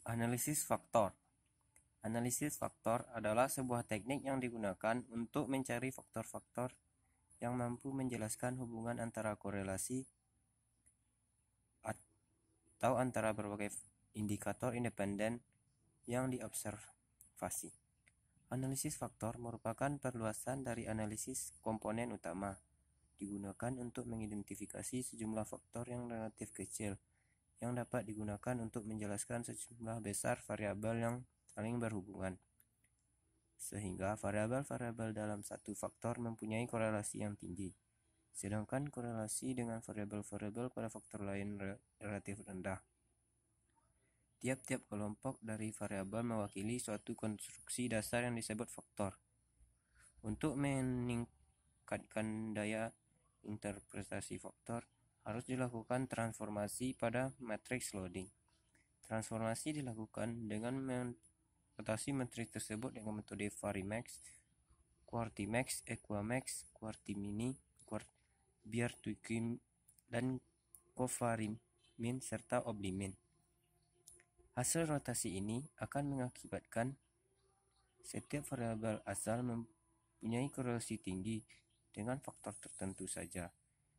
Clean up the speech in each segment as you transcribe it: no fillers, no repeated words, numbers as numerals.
Analisis faktor. Analisis faktor adalah sebuah teknik yang digunakan untuk mencari faktor-faktor yang mampu menjelaskan hubungan antara korelasi atau antara berbagai indikator independen yang diobservasi. Analisis faktor merupakan perluasan dari analisis komponen utama, digunakan untuk mengidentifikasi sejumlah faktor yang relatif kecil yang dapat digunakan untuk menjelaskan sejumlah besar variabel yang saling berhubungan, sehingga variabel-variabel dalam satu faktor mempunyai korelasi yang tinggi, sedangkan korelasi dengan variabel-variabel pada faktor lain relatif rendah. Tiap-tiap kelompok dari variabel mewakili suatu konstruksi dasar yang disebut faktor. Untuk meningkatkan daya interpretasi faktor, harus dilakukan transformasi pada matriks loading. Transformasi dilakukan dengan menotasi matriks tersebut dengan metode Varimax, Quartimax, Equamax, Quartimini, Bjartwein, dan Covarimin serta Oblimin. Hasil rotasi ini akan mengakibatkan setiap variabel asal mempunyai korelasi tinggi dengan faktor tertentu saja,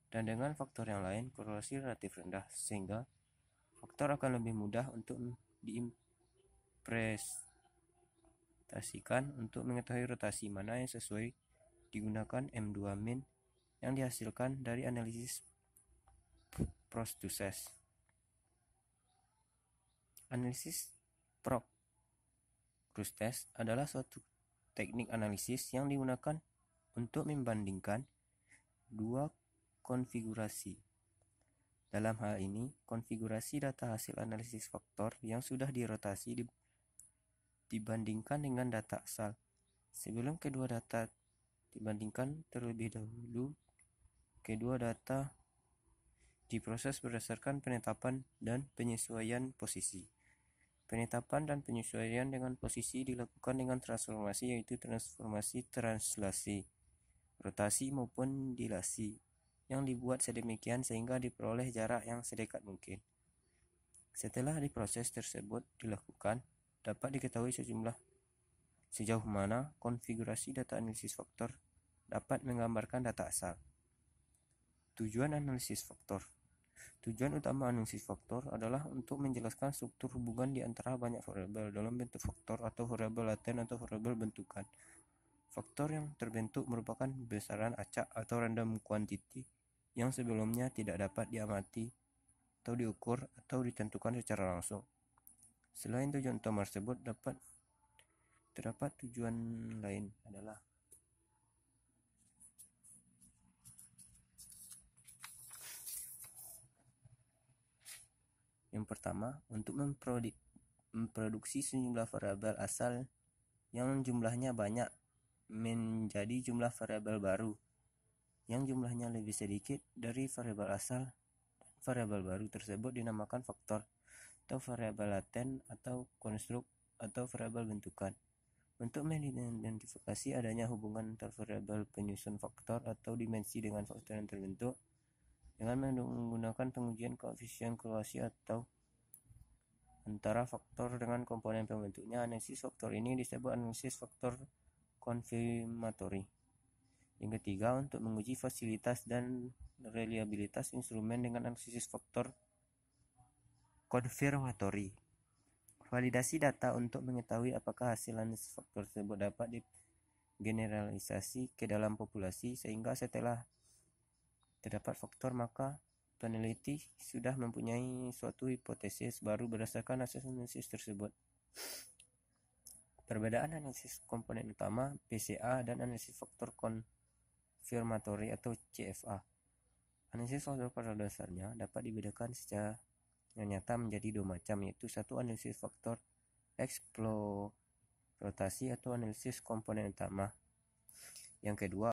dan dengan faktor yang lain korelasi relatif rendah, sehingga faktor akan lebih mudah untuk diimprestasikan untuk mengetahui rotasi mana yang sesuai digunakan M2min yang dihasilkan dari analisis Prostuses. Analisis Prostuses adalah suatu teknik analisis yang digunakan untuk membandingkan dua konfigurasi. Dalam hal ini, konfigurasi data hasil analisis faktor yang sudah dirotasi dibandingkan dengan data asal. Sebelum kedua data dibandingkan terlebih dahulu, kedua data diproses berdasarkan penetapan dan penyesuaian posisi. Penetapan dan penyesuaian dengan posisi dilakukan dengan transformasi, yaitu transformasi translasi, rotasi maupun dilasi, yang dibuat sedemikian sehingga diperoleh jarak yang sedekat mungkin. Setelah diproses tersebut dilakukan, dapat diketahui sejauh mana konfigurasi data analisis faktor dapat menggambarkan data asal. Tujuan analisis faktor. Tujuan utama analisis faktor adalah untuk menjelaskan struktur hubungan di antara banyak variabel dalam bentuk faktor atau variabel laten atau variabel bentukan. Faktor yang terbentuk merupakan besaran acak atau random quantity yang sebelumnya tidak dapat diamati atau diukur atau ditentukan secara langsung. Selain tujuan utama tersebut, terdapat tujuan lain adalah yang pertama, untuk memproduksi sejumlah variabel asal yang jumlahnya banyak menjadi jumlah variabel baru yang jumlahnya lebih sedikit dari variabel asal. Variabel baru tersebut dinamakan faktor atau variabel laten atau konstruk atau variabel bentukan. Untuk mengidentifikasi adanya hubungan antar variabel penyusun faktor atau dimensi dengan faktor yang terbentuk dengan menggunakan pengujian koefisien korelasi atau antara faktor dengan komponen pembentuknya, analisis faktor ini disebut analisis faktor konfirmatori. Yang ketiga, untuk menguji fasilitas dan reliabilitas instrumen dengan analisis faktor konfirmatori. Validasi data untuk mengetahui apakah hasil analisis faktor tersebut dapat digeneralisasi ke dalam populasi, sehingga setelah terdapat faktor maka peneliti sudah mempunyai suatu hipotesis baru berdasarkan hasil analisis tersebut. Perbedaan analisis komponen utama PCA dan analisis faktor konfirmatori atau CFA. Analisis faktor pada dasarnya dapat dibedakan secara nyata menjadi dua macam, yaitu satu analisis faktor eksplorasi atau analisis komponen utama. Yang kedua